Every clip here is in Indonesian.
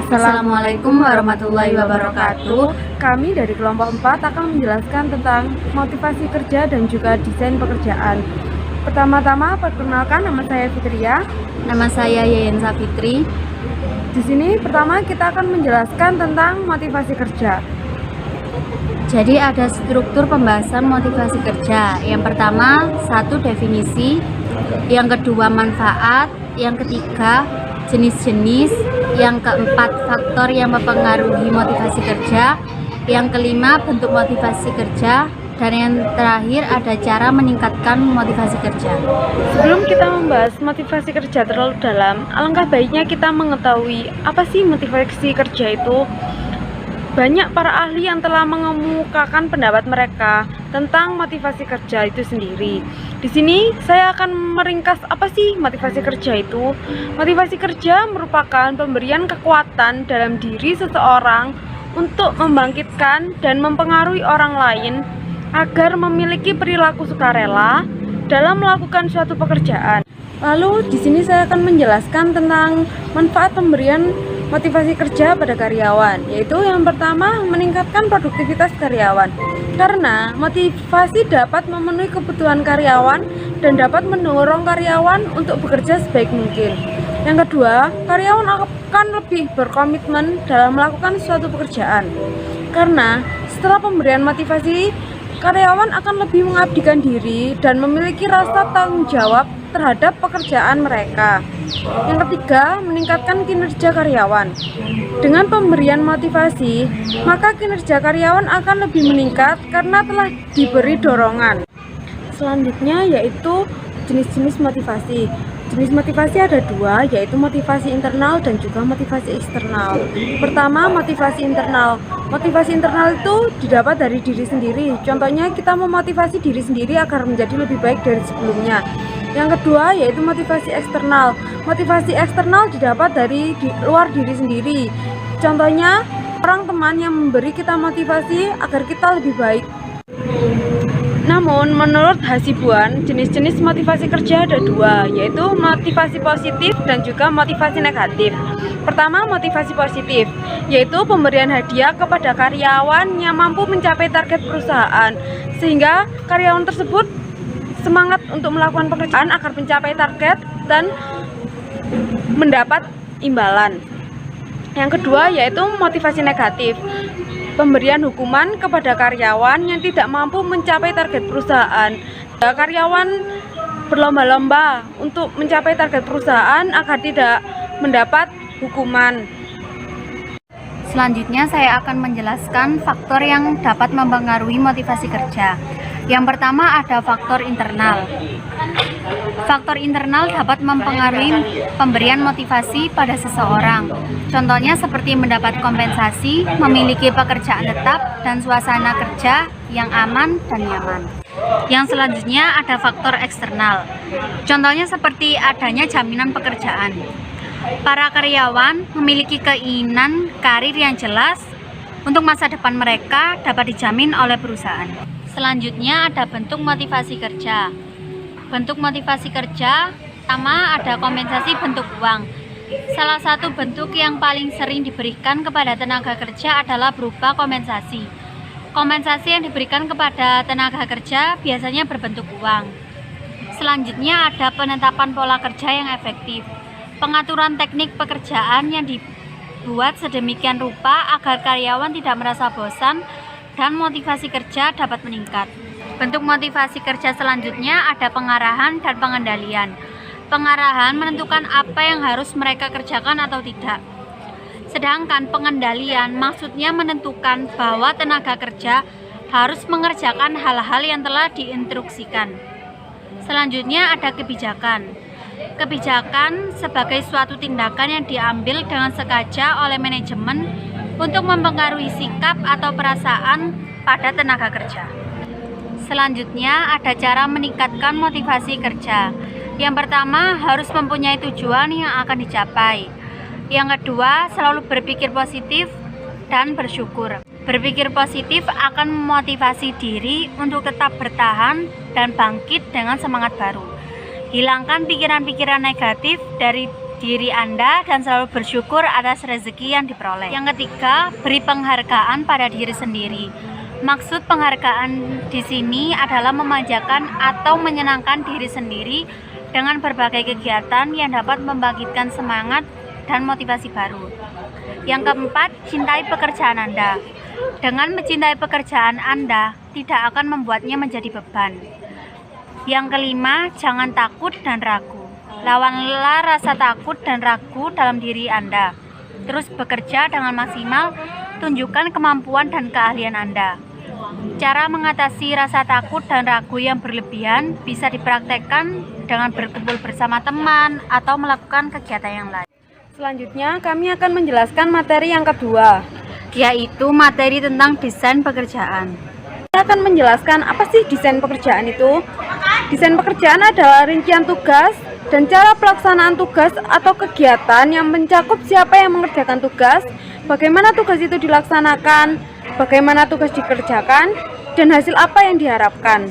Assalamualaikum warahmatullahi wabarakatuh. Kami dari kelompok 4 akan menjelaskan tentang motivasi kerja dan juga desain pekerjaan. Pertama-tama, perkenalkan, nama saya Fitria. Nama saya Yayan Safitri. Di sini pertama kita akan menjelaskan tentang motivasi kerja. Jadi ada struktur pembahasan motivasi kerja. Yang pertama, satu definisi. Yang kedua, manfaat. Yang ketiga, jenis-jenis. Yang keempat, faktor yang mempengaruhi motivasi kerja. Yang kelima, bentuk motivasi kerja. Dan yang terakhir, ada cara meningkatkan motivasi kerja. Sebelum kita membahas motivasi kerja terlalu dalam, alangkah baiknya kita mengetahui apa sih motivasi kerja itu. Banyak para ahli yang telah mengemukakan pendapat mereka tentang motivasi kerja itu sendiri. Di sini saya akan meringkas apa sih motivasi kerja itu. Motivasi kerja merupakan pemberian kekuatan dalam diri seseorang untuk membangkitkan dan mempengaruhi orang lain agar memiliki perilaku sukarela dalam melakukan suatu pekerjaan. Lalu di sini saya akan menjelaskan tentang manfaat pemberian motivasi kerja pada karyawan, yaitu yang pertama, meningkatkan produktivitas karyawan. Karena motivasi dapat memenuhi kebutuhan karyawan dan dapat mendorong karyawan untuk bekerja sebaik mungkin. Yang kedua, karyawan akan lebih berkomitmen dalam melakukan suatu pekerjaan. Karena setelah pemberian motivasi, karyawan akan lebih mengabdikan diri dan memiliki rasa tanggung jawab terhadap pekerjaan mereka. Yang ketiga, meningkatkan kinerja karyawan. Dengan pemberian motivasi, maka kinerja karyawan akan lebih meningkat karena telah diberi dorongan. Selanjutnya yaitu jenis-jenis motivasi. Jenis motivasi ada dua, yaitu motivasi internal dan juga motivasi eksternal. Pertama, motivasi internal. Motivasi internal itu didapat dari diri sendiri. Contohnya, kita memotivasi diri sendiri agar menjadi lebih baik dari sebelumnya. Yang kedua, yaitu motivasi eksternal. Motivasi eksternal didapat dari luar diri sendiri. Contohnya, orang teman yang memberi kita motivasi agar kita lebih baik. Namun, menurut Hasibuan, jenis-jenis motivasi kerja ada dua, yaitu motivasi positif dan juga motivasi negatif. Pertama, motivasi positif, yaitu pemberian hadiah kepada karyawan yang mampu mencapai target perusahaan, sehingga karyawan tersebut semangat untuk melakukan pekerjaan agar mencapai target dan mendapat imbalan. Yang kedua, yaitu motivasi negatif, pemberian hukuman kepada karyawan yang tidak mampu mencapai target perusahaan. Karyawan berlomba-lomba untuk mencapai target perusahaan agar tidak mendapat hukuman. Selanjutnya saya akan menjelaskan faktor yang dapat mempengaruhi motivasi kerja. Yang pertama ada faktor internal. Faktor internal dapat mempengaruhi pemberian motivasi pada seseorang. Contohnya seperti mendapat kompensasi, memiliki pekerjaan tetap, dan suasana kerja yang aman dan nyaman. Yang selanjutnya ada faktor eksternal. Contohnya seperti adanya jaminan pekerjaan. Para karyawan memiliki keinginan karir yang jelas untuk masa depan mereka dapat dijamin oleh perusahaan. Selanjutnya ada bentuk motivasi kerja. Bentuk motivasi kerja pertama ada kompensasi bentuk uang. Salah satu bentuk yang paling sering diberikan kepada tenaga kerja adalah berupa kompensasi. Kompensasi yang diberikan kepada tenaga kerja biasanya berbentuk uang. Selanjutnya ada penetapan pola kerja yang efektif. Pengaturan teknik pekerjaan yang dibuat sedemikian rupa agar karyawan tidak merasa bosan dan motivasi kerja dapat meningkat. Bentuk motivasi kerja selanjutnya ada pengarahan dan pengendalian. Pengarahan menentukan apa yang harus mereka kerjakan atau tidak. Sedangkan pengendalian maksudnya menentukan bahwa tenaga kerja harus mengerjakan hal-hal yang telah diinstruksikan. Selanjutnya ada kebijakan. Kebijakan sebagai suatu tindakan yang diambil dengan sengaja oleh manajemen untuk mempengaruhi sikap atau perasaan pada tenaga kerja. Selanjutnya ada cara meningkatkan motivasi kerja. Yang pertama harus mempunyai tujuan yang akan dicapai. Yang kedua selalu berpikir positif dan bersyukur. Berpikir positif akan memotivasi diri untuk tetap bertahan dan bangkit dengan semangat baru. Hilangkan pikiran-pikiran negatif dari diri Anda dan selalu bersyukur atas rezeki yang diperoleh. Yang ketiga, beri penghargaan pada diri sendiri. Maksud penghargaan di sini adalah memanjakan atau menyenangkan diri sendiri dengan berbagai kegiatan yang dapat membangkitkan semangat dan motivasi baru. Yang keempat, cintai pekerjaan Anda. Dengan mencintai pekerjaan Anda, tidak akan membuatnya menjadi beban. Yang kelima, jangan takut dan ragu. Lawanlah rasa takut dan ragu dalam diri Anda. Terus bekerja dengan maksimal, tunjukkan kemampuan dan keahlian Anda. Cara mengatasi rasa takut dan ragu yang berlebihan bisa dipraktekkan dengan berkumpul bersama teman atau melakukan kegiatan yang lain. Selanjutnya, kami akan menjelaskan materi yang kedua, Yaitu materi tentang desain pekerjaan. Saya akan menjelaskan apa sih desain pekerjaan itu. Desain pekerjaan adalah rincian tugas dan cara pelaksanaan tugas atau kegiatan yang mencakup siapa yang mengerjakan tugas, bagaimana tugas itu dilaksanakan, bagaimana tugas dikerjakan, dan hasil apa yang diharapkan.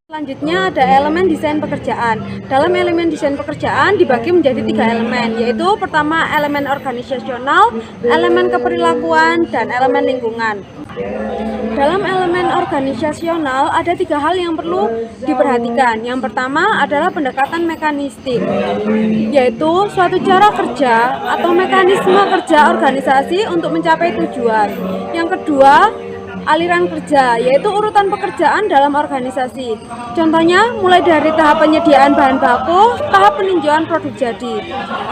Selanjutnya ada elemen desain pekerjaan. Dalam elemen desain pekerjaan dibagi menjadi 3 elemen, yaitu pertama elemen organisasional, elemen keperilakuan, dan elemen lingkungan. Dalam elemen organisasional ada 3 hal yang perlu diperhatikan. Yang pertama adalah pendekatan mekanistik, yaitu suatu cara kerja atau mekanisme kerja organisasi untuk mencapai tujuan. Yang kedua, aliran kerja, yaitu urutan pekerjaan dalam organisasi. Contohnya, mulai dari tahap penyediaan bahan baku, tahap peninjauan produk jadi.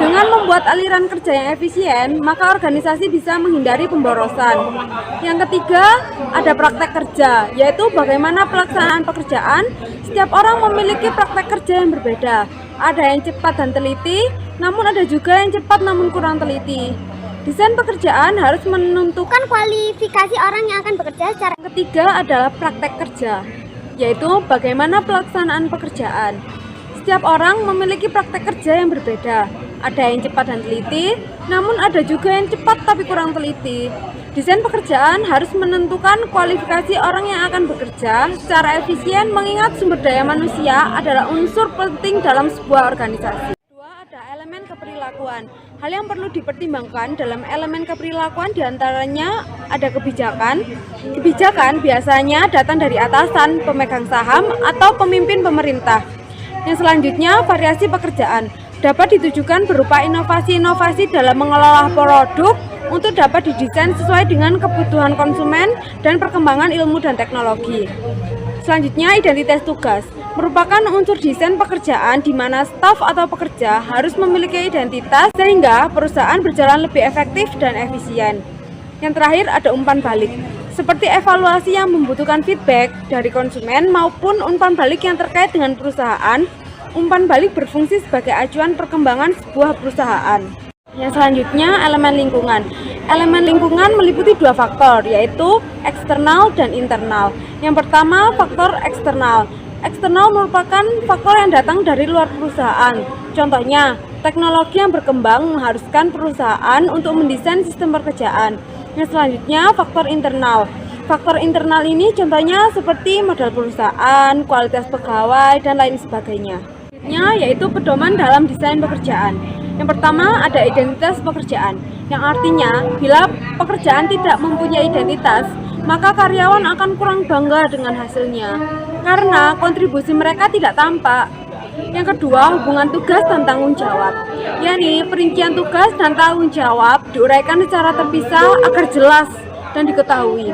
Dengan membuat aliran kerja yang efisien, maka organisasi bisa menghindari pemborosan. Yang ketiga, ada praktek kerja, yaitu bagaimana pelaksanaan pekerjaan. Setiap orang memiliki praktek kerja yang berbeda. Ada yang cepat dan teliti, namun ada juga yang cepat namun kurang teliti. Desain pekerjaan harus menentukan kualifikasi orang yang akan bekerja secara. Yang ketiga adalah praktek kerja, yaitu bagaimana pelaksanaan pekerjaan. Setiap orang memiliki praktek kerja yang berbeda. Ada yang cepat dan teliti, namun ada juga yang cepat tapi kurang teliti. Desain pekerjaan harus menentukan kualifikasi orang yang akan bekerja secara efisien, mengingat sumber daya manusia adalah unsur penting dalam sebuah organisasi. Elemen keperilakuan. Hal yang perlu dipertimbangkan dalam elemen keperilakuan diantaranya ada kebijakan. Kebijakan biasanya datang dari atasan, pemegang saham, atau pemimpin pemerintah. Yang selanjutnya, variasi pekerjaan dapat ditujukan berupa inovasi-inovasi dalam mengelola produk untuk dapat didesain sesuai dengan kebutuhan konsumen dan perkembangan ilmu dan teknologi. Selanjutnya, identitas tugas merupakan unsur desain pekerjaan di mana staf atau pekerja harus memiliki identitas sehingga perusahaan berjalan lebih efektif dan efisien. Yang terakhir ada umpan balik, seperti evaluasi yang membutuhkan feedback dari konsumen maupun umpan balik yang terkait dengan perusahaan. Umpan balik berfungsi sebagai acuan perkembangan sebuah perusahaan. Yang selanjutnya elemen lingkungan. Elemen lingkungan meliputi 2 faktor, yaitu eksternal dan internal. Yang pertama, faktor eksternal. Eksternal merupakan faktor yang datang dari luar perusahaan. Contohnya, teknologi yang berkembang mengharuskan perusahaan untuk mendesain sistem pekerjaan. Yang selanjutnya, faktor internal. Faktor internal ini contohnya seperti modal perusahaan, kualitas pegawai, dan lain sebagainya. Selanjutnya, yaitu pedoman dalam desain pekerjaan. Yang pertama ada identitas pekerjaan, yang artinya bila pekerjaan tidak mempunyai identitas, maka karyawan akan kurang bangga dengan hasilnya karena kontribusi mereka tidak tampak. Yang kedua, hubungan tugas dan tanggung jawab, yakni perincian tugas dan tanggung jawab diuraikan secara terpisah agar jelas dan diketahui.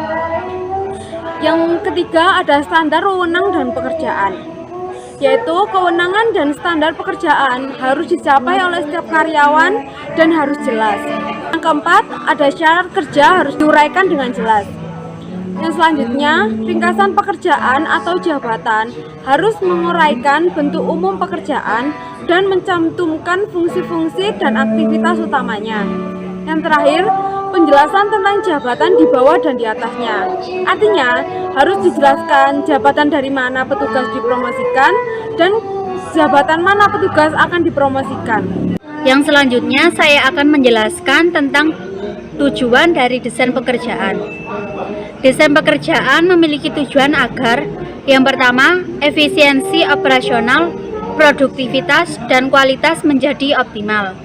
Yang ketiga ada standar wewenang dan pekerjaan, yaitu kewenangan dan standar pekerjaan harus dicapai oleh setiap karyawan dan harus jelas. Yang keempat, ada syarat kerja harus diuraikan dengan jelas. Yang selanjutnya, ringkasan pekerjaan atau jabatan harus menguraikan bentuk umum pekerjaan dan mencantumkan fungsi-fungsi dan aktivitas utamanya. Yang terakhir, penjelasan tentang jabatan di bawah dan di atasnya. Artinya, harus dijelaskan jabatan dari mana petugas dipromosikan dan jabatan mana petugas akan dipromosikan. Yang selanjutnya saya akan menjelaskan tentang tujuan dari desain pekerjaan. Desain pekerjaan memiliki tujuan agar yang pertama, efisiensi operasional, produktivitas, dan kualitas menjadi optimal.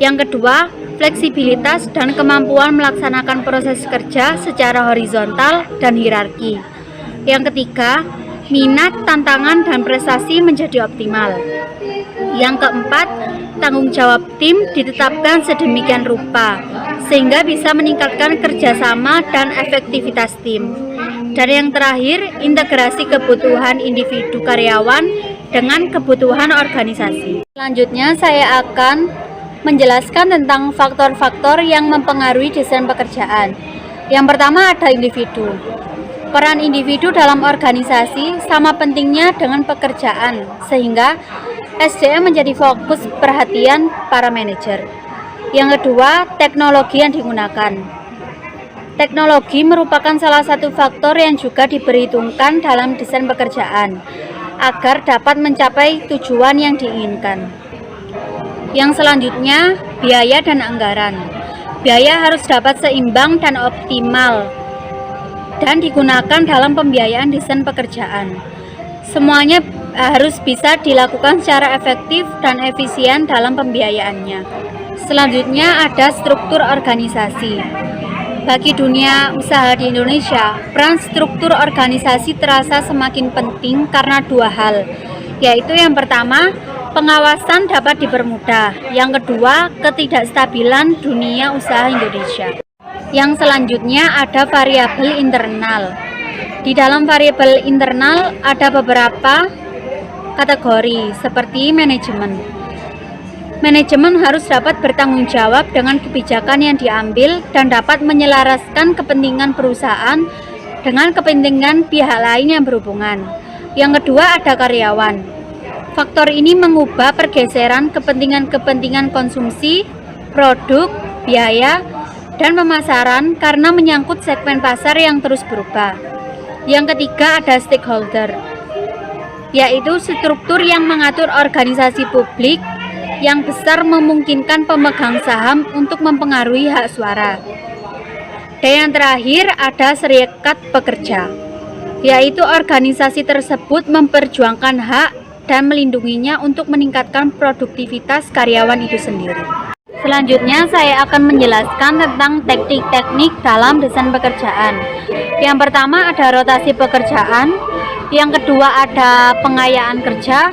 Yang kedua, fleksibilitas dan kemampuan melaksanakan proses kerja secara horizontal dan hierarki. Yang ketiga, minat, tantangan, dan prestasi menjadi optimal. Yang keempat, tanggung jawab tim ditetapkan sedemikian rupa sehingga bisa meningkatkan kerjasama dan efektivitas tim. Dan yang terakhir, integrasi kebutuhan individu karyawan dengan kebutuhan organisasi. Selanjutnya saya akan menjelaskan tentang faktor-faktor yang mempengaruhi desain pekerjaan. Yang pertama ada individu. Peran individu dalam organisasi sama pentingnya dengan pekerjaan, sehingga SDM menjadi fokus perhatian para manajer. Yang kedua, teknologi yang digunakan. Teknologi merupakan salah satu faktor yang juga diperhitungkan dalam desain pekerjaan agar dapat mencapai tujuan yang diinginkan. Yang selanjutnya, biaya dan anggaran. Biaya harus dapat seimbang dan optimal dan digunakan dalam pembiayaan desain pekerjaan. Semuanya harus bisa dilakukan secara efektif dan efisien dalam pembiayaannya. Selanjutnya ada struktur organisasi. Bagi dunia usaha di Indonesia, peran struktur organisasi terasa semakin penting karena dua hal, yaitu yang pertama, pengawasan dapat dipermudah. Yang kedua, ketidakstabilan dunia usaha Indonesia. Yang selanjutnya ada variabel internal. Di dalam variabel internal ada beberapa kategori seperti manajemen. Manajemen harus dapat bertanggung jawab dengan kebijakan yang diambil dan dapat menyelaraskan kepentingan perusahaan dengan kepentingan pihak lain yang berhubungan. Yang kedua ada karyawan. Faktor ini mengubah pergeseran kepentingan-kepentingan konsumsi, produk, biaya, dan pemasaran karena menyangkut segmen pasar yang terus berubah. Yang ketiga ada stakeholder, yaitu struktur yang mengatur organisasi publik yang besar memungkinkan pemegang saham untuk mempengaruhi hak suara. Dan yang terakhir ada serikat pekerja, yaitu organisasi tersebut memperjuangkan hak dan melindunginya untuk meningkatkan produktivitas karyawan itu sendiri. Selanjutnya saya akan menjelaskan tentang teknik-teknik dalam desain pekerjaan. Yang pertama ada rotasi pekerjaan, yang kedua ada pengayaan kerja,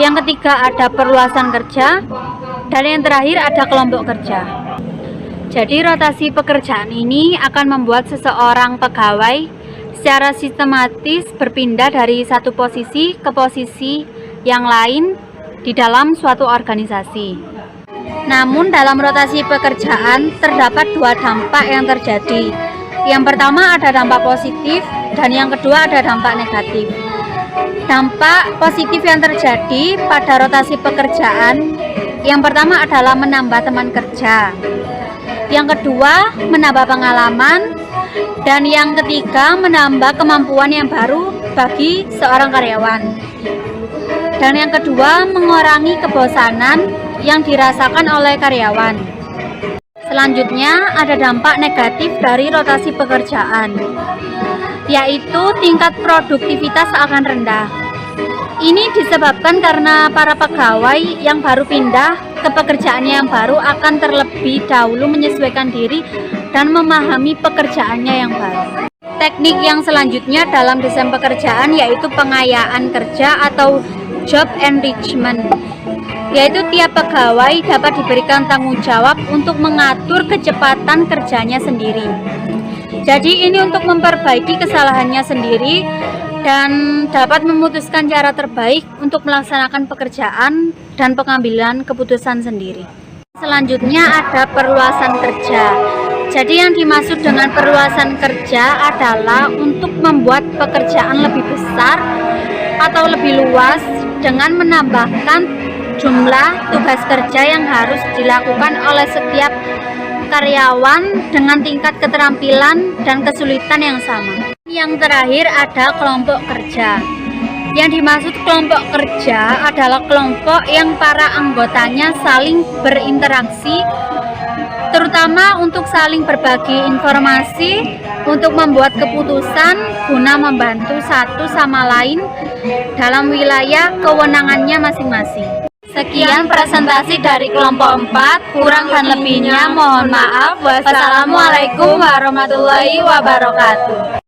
yang ketiga ada perluasan kerja, dan yang terakhir ada kelompok kerja. Jadi rotasi pekerjaan ini akan membuat seseorang pegawai secara sistematis berpindah dari satu posisi ke posisi yang lain di dalam suatu organisasi. Namun dalam rotasi pekerjaan terdapat dua dampak yang terjadi. Yang pertama ada dampak positif dan yang kedua ada dampak negatif. Dampak positif yang terjadi pada rotasi pekerjaan yang pertama adalah menambah teman kerja, yang kedua menambah pengalaman, dan yang ketiga menambah kemampuan yang baru bagi seorang karyawan. Dan yang kedua mengurangi kebosanan yang dirasakan oleh karyawan. Selanjutnya ada dampak negatif dari rotasi pekerjaan, yaitu tingkat produktivitas akan rendah. Ini disebabkan karena para pegawai yang baru pindah ke pekerjaan yang baru akan terlebih dahulu menyesuaikan diri dan memahami pekerjaannya yang baru. Teknik yang selanjutnya dalam desain pekerjaan yaitu pengayaan kerja atau job enrichment, yaitu tiap pegawai dapat diberikan tanggung jawab untuk mengatur kecepatan kerjanya sendiri. Jadi ini untuk memperbaiki kesalahannya sendiri dan dapat memutuskan cara terbaik untuk melaksanakan pekerjaan dan pengambilan keputusan sendiri. Selanjutnya ada perluasan kerja. Jadi yang dimaksud dengan perluasan kerja adalah untuk membuat pekerjaan lebih besar atau lebih luas dengan menambahkan jumlah tugas kerja yang harus dilakukan oleh setiap karyawan dengan tingkat keterampilan dan kesulitan yang sama. Yang terakhir ada kelompok kerja. Yang dimaksud kelompok kerja adalah kelompok yang para anggotanya saling berinteraksi, terutama untuk saling berbagi informasi, untuk membuat keputusan guna membantu satu sama lain dalam wilayah kewenangannya masing-masing. Sekian presentasi dari kelompok 4, kurang dan lebihnya mohon maaf. Wassalamualaikum warahmatullahi wabarakatuh.